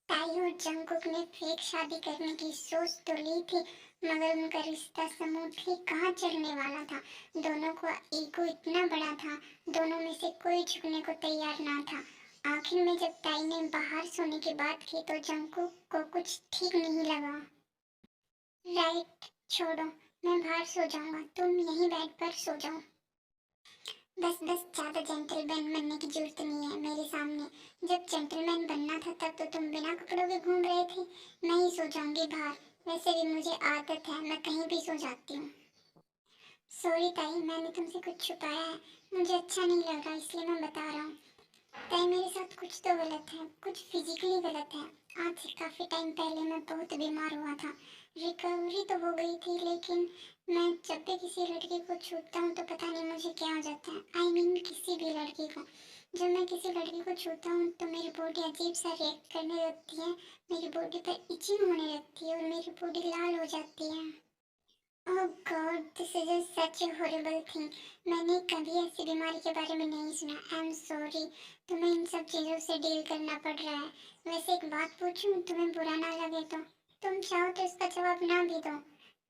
ताई और जंगकुक ने फेक शादी करने की सोच तो ली थी, मगर उनका रिश्ता स्मूथली कहाँ चलने वाला था। दोनों का ईगो इतना बड़ा था, दोनों में से कोई झुकने को तैयार ना था। आखिर में जब ताई ने बाहर सोने की बात की तो जंगकुक को कुछ ठीक नहीं लगा। राइट, छोड़ो, मैं बाहर सो जाऊंगा, तुम यहीं बेड पर सो जाओ। बस बस, ज्यादा जेंटलमैन बनने की जरूरत नहीं है मेरे सामने। जब जेंटलमैन बनना था तब तो तुम बिना कपड़ों के घूम रहे थे। मैं ही सो जाऊंगी बाहर, वैसे भी मुझे आदत है, मैं कहीं भी सो जाती हूँ। सॉरी ताई, मैंने तुमसे कुछ छुपाया है, मुझे अच्छा नहीं लग रहा इसलिए मैं बता रहा हूँ। ताई, मेरे साथ कुछ तो गलत है, कुछ फिजिकली गलत है। आज से काफी टाइम पहले मैं बहुत बीमार हुआ था। रिकवरी तो हो गई थी, लेकिन मैं जब भी किसी लड़की को छूता हूँ तो पता नहीं मुझे क्या हो जाता है। आई मीन किसी भी लड़की को। जब मैं किसी लड़की को छूता हूँ तो मेरी बॉडी अजीब सा रिएक्ट करने लगती है। मेरी बॉडी पर इचिंग होने लगती है और मेरी बॉडी लाल हो जाती है। Oh god, this is such a horrible thing. मैंने कभी ऐसी बीमारी के बारे में नहीं सुना। आई एम सॉरी, तुम्हें इन सब चीज़ों से डील करना पड़ रहा है। वैसे एक बात पूछूं, तुम्हें बुरा ना लगे तो तुम चाहो तो इसका जवाब ना भी दो।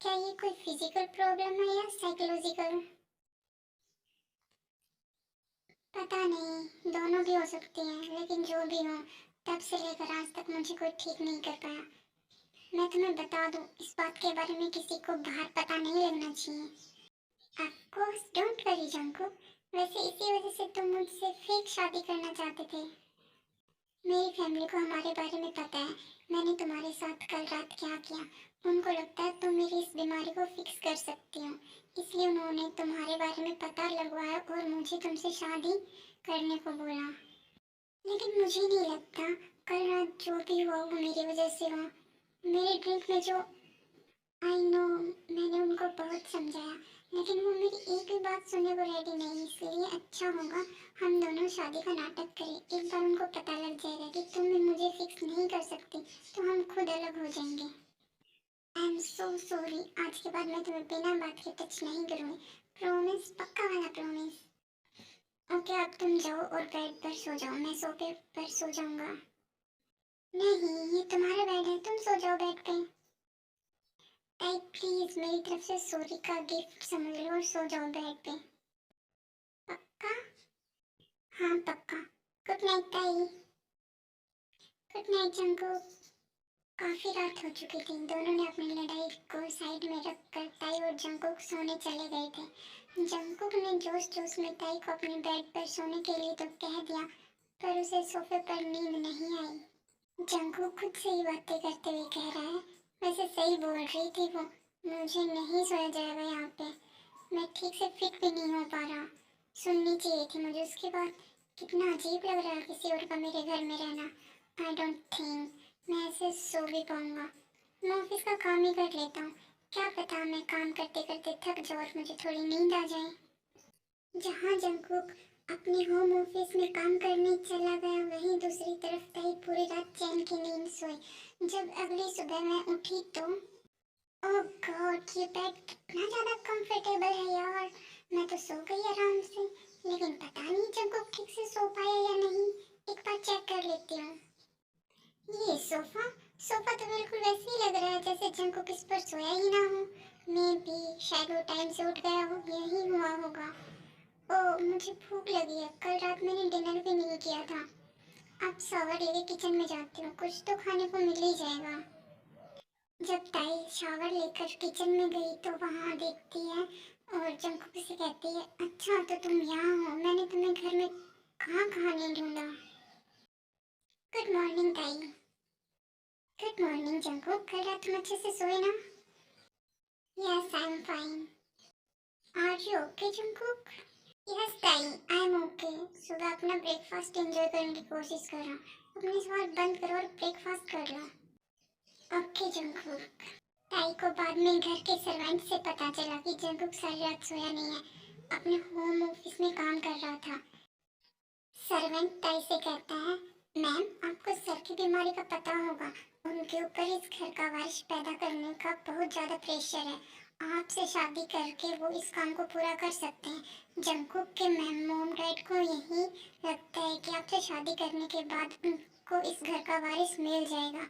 क्या ये कोई फिजिकल प्रॉब्लम है या साइकोलॉजिकल? पता नहीं, दोनों भी हो सकती हैं, लेकिन जो भी हो, तब से लेकर आज तक मुझे कोई ठीक नहीं कर पाया। मैं तुम्हें बता दूं, इस बात के बारे में किसी को बाहर पता नहीं लगना चाहिए। Of course, don't worry Junko. वैसे इसी वजह से तुम मुझसे फेक शादी करना चाहते थे। मेरी फैमिली को हमारे बारे में पता है, मैंने तुम्हारे साथ कल रात क्या किया। उनको लगता है तुम मेरी इस बीमारी को फिक्स कर सकती हो, इसलिए उन्होंने तुम्हारे बारे में पता लगवाया और मुझे तुमसे शादी करने को बोला। लेकिन मुझे नहीं लगता कल रात जो भी हुआ वो मेरी वजह से हुआ। मेरे ड्रिंक में जो, आई नो, मैंने उनको बहुत समझाया, लेकिन वो मेरी एक भी बात सुनने को रेडी नहीं। इसलिए अच्छा होगा हम दोनों शादी का नाटक करें। एक बार उनको पता लग जाएगा कि तुम मुझे फिक्स नहीं कर सकती तो हम खुद अलग हो जाएंगे। आई एम सो सॉरी, आज के बाद मैं तुम्हें बिना बात के टच नहीं करूँगी। प्रॉमिस, पक्का वाला प्रॉमिस। ओके, अब तुम जाओ और बेड पर सो जाओ, मैं सोफे पर सो जाऊंगा। नहीं, ये तुम्हारा बेड है, तुम सो जाओ बेड पे। ताई प्लीज, मेरी तरफ से सॉरी का गिफ्ट समझ लो और सो जाओ बेड पे। पक्का? हाँ पक्का। गुड नाइट ताई। Good night Junko. काफी रात हो चुकी थी, दोनों ने अपनी लड़ाई को साइड में रखकर ताई और जंकुक सोने चले गए थे। जंकुक ने जोश जोश में ताई को अपने बेड पर सोने के लिए तो कह दिया, पर उसे सोफे पर नींद नहीं आई। जंकुक खुद से ही बातें करते हुए कह रहा है, वैसे सही बोल रही थी वो, मुझे नहीं सोया जाएगा यहाँ पे, मैं ठीक से फिट भी नहीं हो पा रहा। सुननी चाहिए थी मुझे उसकी बात। कितना अजीब लग रहा है किसी और का मेरे घर में रहना। आई डोंट थिंक मैं ऐसे सो भी पाऊंगा। मैं ऑफिस का काम ही कर लेता हूँ, क्या पता मैं काम करते करते थक जाऊँ और मुझे थोड़ी नींद आ जाए। जहाँ जंकुक अपने होम ऑफिस में काम करने चला गया, वहीं दूसरी तरफ ताई पूरी रात चैन की नींद सोई। जब अगली सुबह मैं उठी तो ओह गॉड, ये बेड कितना ज़्यादा कंफर्टेबल है यार। मैं तो सो गई आराम से, लेकिन पता नहीं जंकुक ठीक से सो पाया या नहीं। एक बार चेक कर लेती हूँ। ये सोफा सोफा तो बिल्कुल वैसे ही लग रहा है जैसे जंकुक इस पर सोया ही ना हो। मैं भी शायद वो टाइम से उठ गया हो, यही हुआ होगा। ओह, मुझे भूख लगी है, कल रात मैंने डिनर भी नहीं किया था। अब शावर लेके किचन में जाती हूँ, कुछ तो खाने को मिल ही जाएगा। जब ताई शावर लेकर किचन में गई तो वहाँ देखती है और जंकुक से कहती है, अच्छा तो तुम यहाँ हो, मैंने तुम्हें घर में कहाँ कहाँ नहीं ढूंढा। Good morning Tae. Good morning Jungkook, कल रात तुम अच्छे से सोए ना? Yes, I am fine. Are you okay Jungkook? Yes Tae, I M okay. सुबह अपना ब्रेकफास्ट एंजॉय करने की कोशिश कर रहा हूँ। अपने सवाल बंद करो और ब्रेकफास्ट कर लो। Okay Jungkook. ताई को बाद में घर के सर्वेंट से पता चला कि जंकुक सारी रात सोया नहीं है, अपने होम ऑफिस में काम कर रहा था। सर्वेंट ताई से कहता है, मैम आपको सर की बीमारी का पता होगा, उनके ऊपर इस घर का वारिस पैदा करने का बहुत ज़्यादा प्रेशर है। आपसे शादी करके वो इस काम को पूरा कर सकते हैं। जंकुक के मैम मोम डैड को यही लगता है कि आपसे शादी करने के बाद को इस घर का वारिस मिल जाएगा।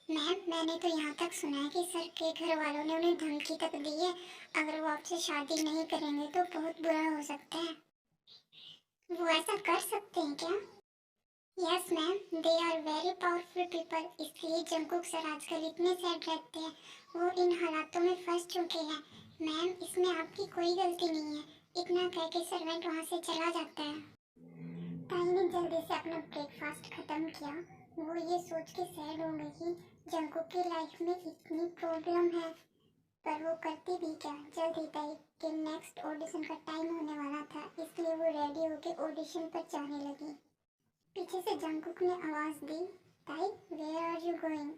मैम, मैंने तो यहाँ तक सुना है कि सर के घर वालों ने उन्हें धमकी तक दी है, अगर वो आपसे शादी नहीं करेंगे तो बहुत बुरा हो सकता है। वो ऐसा कर सकते हैं क्या? Yes ma'am, they are very powerful people, इसलिए जंगकुक सर आजकल इतने सैड रहते हैं। वो इन हालातों में फंस चुके हैं। मैम, इसमें आपकी कोई गलती नहीं है। इतना कह के सर्वेंट वहाँ से चला जाता है। ताई ने जल्दी से अपना ब्रेकफास्ट खत्म किया। वो ये सोच के सैड हो गई कि जंगकुक की लाइफ में इतनी प्रॉब्लम है, पर वो करती भी क्या। जल्दी ताई के नेक्स्ट ऑडिशन का टाइम होने वाला था, इसलिए वो रेडी होकर ऑडिशन पर जाने लगी। पीछे से जंगकुक ने आवाज दी, ताई वेयर आर यू गोइंग?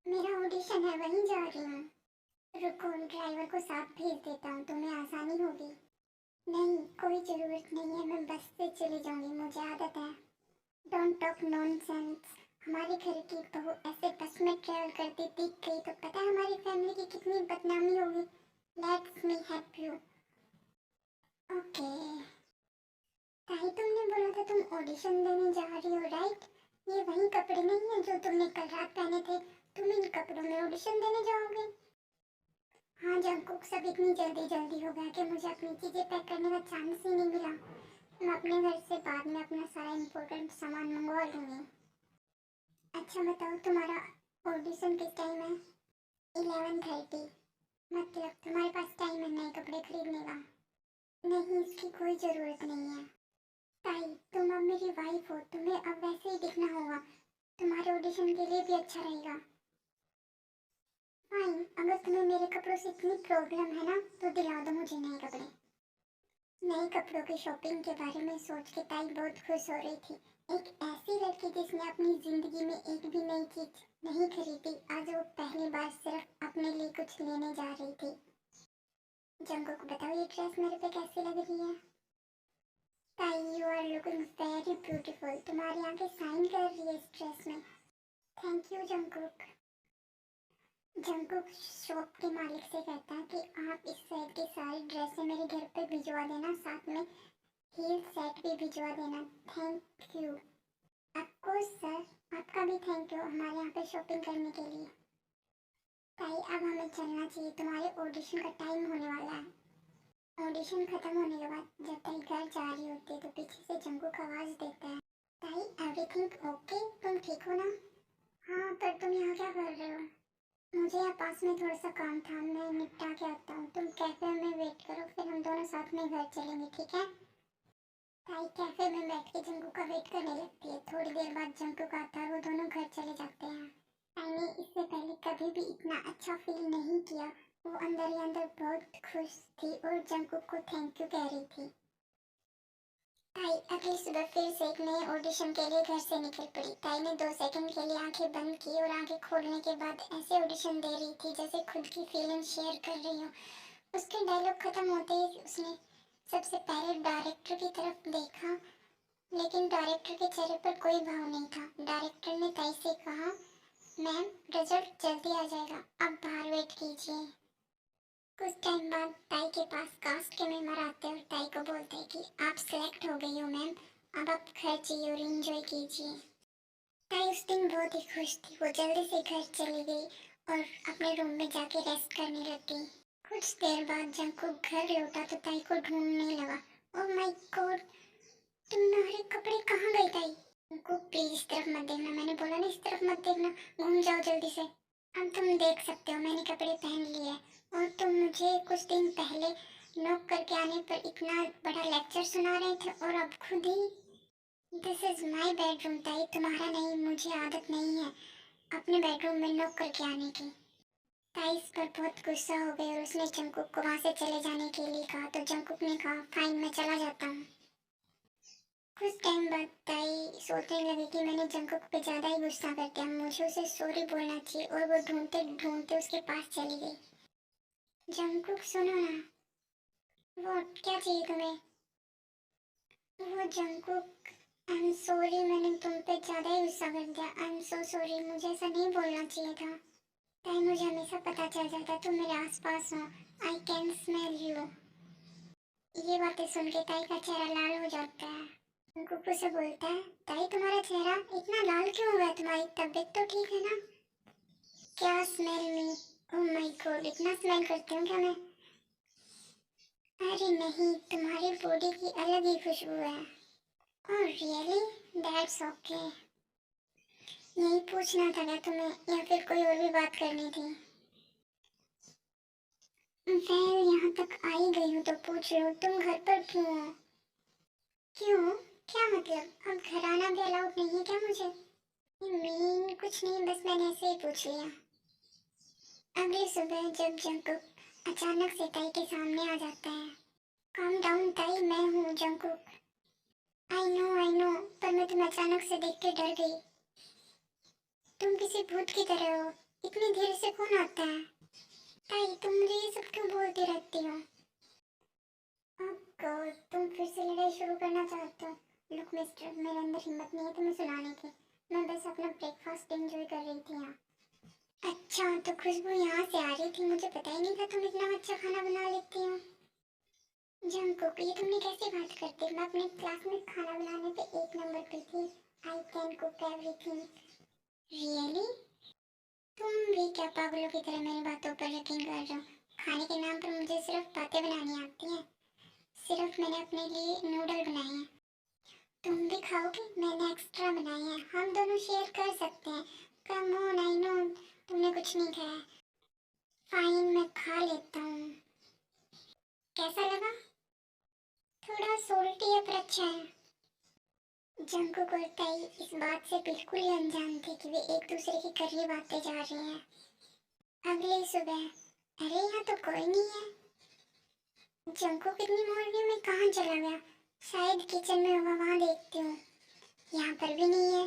मेरा ऑडिशन है, वहीं जा रही हूँ। रुको, ड्राइवर को साथ भेज देता हूँ, तुम्हें आसानी होगी। नहीं, कोई जरूरत नहीं है, मैं बस से चली जाऊंगी, मुझे आदत है। Don't talk nonsense. हमारे घर की बहू ऐसे बस में ट्रेवल करती दिख गई तो पता है हमारी फैमिली की कितनी बदनामी होगी। Let's me help you. Okay. ताई, तुमने बोला था तुम ऑडिशन देने जा रही हो, राइट? ये वही कपड़े नहीं है जो तुमने कल रात पहने थे? तुम इन कपड़ों में ऑडिशन देने जाओगे? हाँ जंगकुक, सब इतनी जल्दी जल्दी हो गया कि मुझे अपनी चीजें पैक करने का चांस ही नहीं मिला। मैं अपने घर से बाद में अपना सारा इम्पोर्टेंट सामान मंगवा लूंगी। अच्छा बताओ, तुम्हारा ऑडिशन किस टाइम है? 11:30। मतलब तुम्हारे पास टाइम है नए कपड़े खरीदने का? नहीं, इसकी कोई ज़रूरत नहीं है। ताई, तुम अब मेरी वाइफ हो, तुम्हें अब वैसे ही दिखना होगा। तुम्हारे ऑडिशन के लिए भी अच्छा रहेगा। फाइन, अगर तुम्हें मेरे कपड़ों से इतनी प्रॉब्लम है ना, तो दिला दो मुझे नए कपड़े। नए कपड़ों की शॉपिंग के बारे में सोच के ताई बहुत खुश हो रही थी। एक ऐसी लड़की जिसने अपनी जिंदगी में एक भी नई चीज नहीं खरीदी, आज वो पहली बार सिर्फ अपने लिए कुछ लेने जा रही थी। जंगकुक, बताओ ये ड्रेस मेरे पे कैसी लग रही है? Tae, you are looking very beautiful, तुम्हारी आंखें शाइन कर रही है इस ड्रेस में। Thank you Jungkook. Jungkook shop के मालिक से कहता है कि आप इस सेट की सारी ड्रेसें मेरे घर पे भिजवा देना, साथ में हील सेट भी भिजवा देना। Thank you. ऑफकोर्स सर, आपका भी थैंक यू हमारे यहाँ पे शॉपिंग करने के लिए। ताई, अब हमें चलना चाहिए, तुम्हारे ऑडिशन का टाइम होने वाला है। ऑडिशन खत्म होने के बाद जब ताई घर जा रही होती है तो पीछे से जंगकुक आवाज देता है, ताई एवरीथिंग ओके, तुम ठीक हो ना? हाँ, पर तुम यहाँ क्या कर रहे हो? मुझे यहाँ पास में थोड़ा सा काम था, मैं निपटा के आता हूँ। तुम कैफे में वेट करो, फिर हम दोनों साथ में घर चलेंगे, ठीक है? ताई कैफे में बैठ के जंकू का वेट करने लगती है। थोड़ी देर बाद जंकू का आता है, वो दोनों घर चले जाते हैं। ताई ने इससे पहले कभी भी इतना अच्छा फील नहीं किया। वो अंदर ही अंदर बहुत खुश थी और जंकू को थैंक यू कह रही थी। ताई अगली सुबह फिर से एक नए ऑडिशन के लिए घर से निकल पड़ी। ताई ने 2 सेकंड के लिए आंखें बंद की और आंखें खोलने के बाद ऐसे ऑडिशन दे रही थी जैसे खुद की फीलिंग शेयर कर रही हो। उसके डायलॉग खत्म होते ही उसने सबसे पहले डायरेक्टर की तरफ देखा, लेकिन डायरेक्टर के चेहरे पर कोई भाव नहीं था। डायरेक्टर ने ताई से कहा, मैम रिजल्ट जल्दी आ जाएगा, आप बाहर वेट कीजिए। कुछ टाइम बाद ताई के पास कास्ट के मेंबर आते और ताई को बोलते हैं कि आप सिलेक्ट हो गई हो मैम, अब आप घर जाइए और एंजॉय कीजिए। ताई उस दिन बहुत ही खुश थी। वो जल्दी से घर चली गई और अपने रूम में जाके रेस्ट करने लग गई। कुछ देर बाद जंकुक घर लौटा तो ताई को ढूंढने लगा। ओह माय गॉड, तुम्हारे कपड़े कहाँ गए ताई? जंकुक प्लीज इस तरफ मत देखना, मैंने बोला ना इस तरफ मत देखना, घूम जाओ जल्दी से। अब तुम देख सकते हो मैंने कपड़े पहन लिए हैं, और तुम मुझे कुछ दिन पहले नॉक करके आने पर इतना बड़ा लेक्चर सुना रहे थे और अब खुद ही। दिस इज माई बेडरूम ताई, तुम्हारा नहीं, मुझे आदत नहीं है अपने बेडरूम में नॉक करके आने की। ताई इस पर बहुत गुस्सा हो गई और उसने जंकुक को वहाँ से चले जाने के लिए कहा तो जंकुक ने कहा फाइन, मैं चला जाता हूँ। कुछ टाइम बाद ताई सोचने लगी कि मैंने जंकुक पे ज़्यादा ही गुस्सा कर दिया, मुझे उसे सॉरी बोलना चाहिए, और वो ढूंढते ढूंढते उसके पास चली गई। जंकुक सुनो ना। वो क्या चाहिए तुम्हें? वो जंकुक, आई एम सॉरी, मैंने तुम पे ज़्यादा ही गुस्सा कर दिया, आई एम सो सॉरी, मुझे ऐसा नहीं बोलना चाहिए था। ताई मुझे हमेशा पता चल जाता तुम मेरे आसपास हो, आई कैन स्मेल यू। ये बातें सुन के ताई का चेहरा लाल हो जाता है। कुकू से बोलता है, ताई तुम्हारा चेहरा इतना लाल क्यों हुआ है, तुम्हारी तबीयत तो ठीक है ना? क्या स्मेल में, ओह माय गॉड, इतना स्मेल करती हूँ क्या मैं? अरे नहीं, तुम्हारी बॉडी की अलग ही खुशबू है। Oh really, that's okay. यही पूछना था क्या तुम्हें, या फिर कोई और भी बात करनी थी? मैं यहाँ तक आ ही गई हूँ तो पूछ रही हूँ, तुम घर पर क्यों हो? क्यों? क्या मतलब, अब घर आना भी अलाउड नहीं है क्या मुझे? मीन कुछ नहीं, बस मैंने ऐसे ही पूछ लिया। अगली सुबह जब जंकुक अचानक से ताई के सामने आ जाता है। काम डाउन ताई, मैं हूँ जंकुक। आई नो, पर मैं तुम्हें अचानक से देख के डर गई। तुम किसी भूत की तरह हो, इतनी देर से कौन आता है? ताई तुम मुझे ये सब क्यों बोलती रहती हो? ओह गॉड, तुम फिर से लड़ाई शुरू करना चाहते हो? लुक मिस्टर, मेरे अंदर हिम्मत नहीं है तुम्हें सुनाने की। मैं बस अपना ब्रेकफास्ट एंजॉय कर रही थी यहाँ। अच्छा, तो खुशबू यहाँ से आ रही थी, मुझे पता ही नहीं था तुम इतना अच्छा खाना बना लेती हो। जंकुक, ये तुमने कैसी बात कर दी? मैं अपने क्लास में खाना बनाने पे एक नंबर पे थी। I can cook everything. Really? तुम भी क्या पागलों की तरह मेरी बातों पर यकीन कर रहे हो? खाने के नाम पर मुझे सिर्फ बातें बनानी आती हैं। सिर्फ मैंने अपने लिए नूडल बनाए हैं। तुम भी खाओगे? मैंने एक्स्ट्रा बनाए हैं, हम दोनों शेयर कर सकते हैं। कम ऑन, आई नो तुमने कुछ नहीं खाया। फाइन, मैं खा लेता हूँ। कैसा लगा? थोड़ा सोल्टी है पर अच्छा है। जंकुक और ताई इस बात से बिल्कुल ही अनजान थे कि वे एक दूसरे के करीब आते जा रहे हैं। अगली सुबह, अरे यहाँ तो कोई नहीं है। जंकुक इतनी मॉर्निंग में कहाँ चला गया? शायद किचन में होगा, वहाँ देखती हूँ। यहाँ पर भी नहीं है।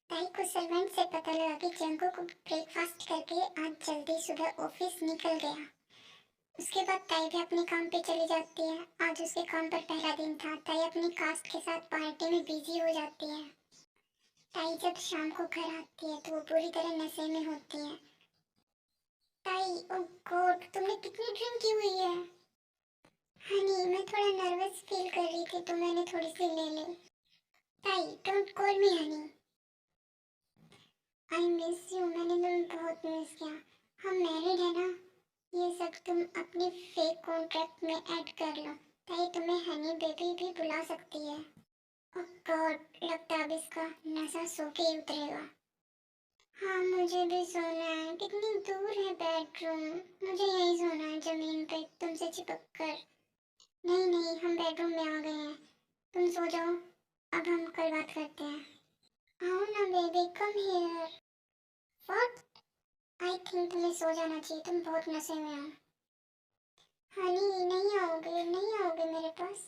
ताई को सर्वेंट से पता लगा कि जंकुक ब्रेकफास्ट करके आज जल्दी सुबह ऑफिस निकल गया। उसके बाद ताई भी अपने काम पे चली जाती है। आज उसके काम पर पहला दिन था। ताई अपनी कास्ट के साथ पार्टी में बिजी हो जाती है। ताई जब शाम को घर आती है तो वो पूरी तरह नशे में होती है। ताई, ओह गॉड, तुमने कितनी ड्रिंक की हुई है? हनी, मैं थोड़ा नर्वस फील कर रही थी तो मैंने थोड़ी सी ले ली। ताई, don't call me Honey. I miss you, मैंने तुम्हें बहुत मिस किया। हम मैरिड है ना? ये सब तुम अपने फेक कॉन्ट्रैक्ट में ऐड कर लो। ताई तुम्हें हनी बेबी भी बुला सकती है। ओह गॉड, लगता है अब इसका नशा सो के ही उतरेगा। हाँ, मुझे भी सोना है। कितनी दूर है बेडरूम? मुझे यहीं सोना है, जमीन पे तुमसे चिपक कर। नहीं नहीं, हम बेडरूम में आ गए हैं। तुम सो जाओ, अब हम कल बात करते हैं। आओ ना baby, come here. What? I think तुम्हें सो जाना चाहिए, तुम बहुत नशे में हो। हनी, नहीं आओगे मेरे पास?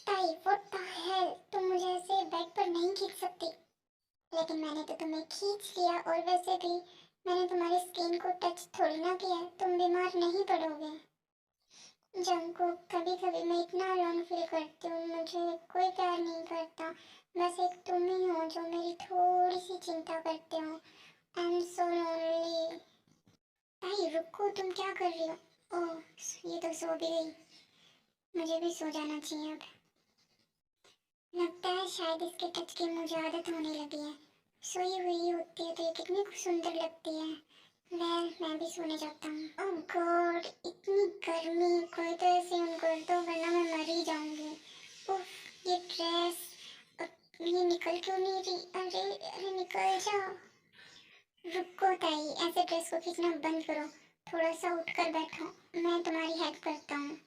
ताई, व्हाट द हेल, तुम मुझे ऐसे बेड पर नहीं खींच सकती। लेकिन मैंने तो तुम्हें खींच लिया, और वैसे भी मैंने तुम्हारी स्किन को टच थोड़ी ना किया है, तुम बीमार नहीं पड़ोगे। जंको, कभी कभी मैं इतना अलोन फील करती हूँ, मुझे कोई प्यार नहीं करता। बस एक तुम ही हो जो मेरी थोड़ी सी चिंता करते हो। I am so lonely. भाई रुको, तुम क्या कर रही हो? ओह, ये तो सो भी गई। मुझे भी सो जाना चाहिए अब। लगता है शायद इसके टच की मुझे आदत होने लगी है। सोई हुई होती है तो ये कितनी सुंदर लगती है। मैं भी सोने जाता हूँ। ओह गॉड, इतनी गर्मी, कोई तो ऐसे ऑन कर दो वरना मैं मर ही जाऊंगी। उफ, ये ड्रेस, ये निकल क्यों नहीं रही? अरे अरे, निकल जाओ। रुको ताई, ऐसे ड्रेस को खींचना बंद करो। थोड़ा सा उठकर बैठो, मैं तुम्हारी हेल्प करता हूँ।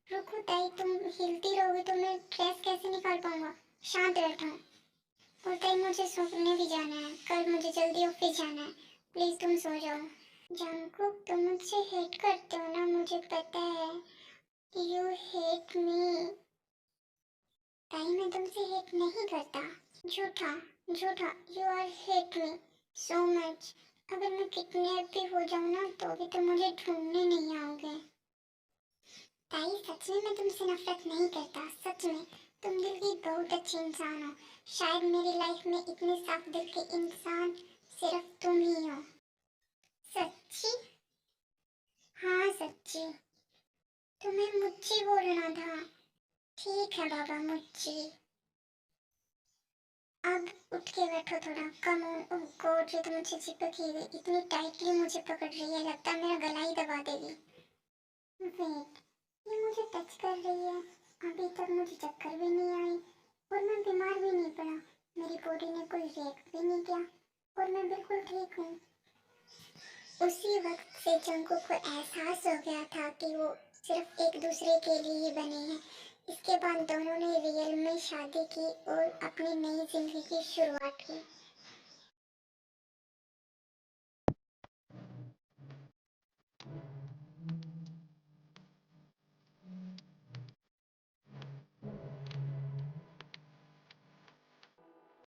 रुको ताई, तुम हिलती रहोगी तो मैं ड्रेस कैसे निकाल पाऊंगा? शांत बैठो। और ताई, मुझे सोने भी जाना है, कल मुझे जल्दी ऑफिस जाना है। प्लीज तुम सो जाओ। जंकुक, तुम मुझसे हेट करते हो ना, मुझे पता है। You hate me. ताई, मैं तुमसे हेट नहीं करता। झूठा, झूठा, you are hate me so much. अगर मैं किडनैप भी हो जाऊं ना तो भी तुम मुझे ढूंढने नहीं आओगे। ताई, सच में मैं तुमसे नफरत नहीं करता, सच में। तुम दिल की बहुत अच्छी इंसान हो। शायद मेरी लाइफ में इतने साफ दिल के इंसान सिर्फ तुम ही हो। सच्ची? हाँ सच्ची। तुम्हें मुझसे बोलना था। ठीक है बाबा मुच्ची, अब उठ के बैठो थोड़ा। कम ओह गॉड, ये तो मुझे चिपक ही गई, इतनी टाइटली मुझे पकड़ रही है, लगता है मेरा गला ही दबा देगी। वेट, ये मुझे टच कर रही है। अभी तक मुझे चक्कर भी नहीं आई और मैं बीमार भी नहीं पड़ा। मेरी बॉडी ने कोई रिएक्ट भी नहीं किया और मैं बिल्कुल ठीक हूँ। उसी वक्त से जंगकुक को एहसास हो गया था कि वो सिर्फ एक दूसरे के लिए ही बने हैं। इसके बाद दोनों ने रियल में शादी की और अपनी नई जिंदगी की शुरुआत की।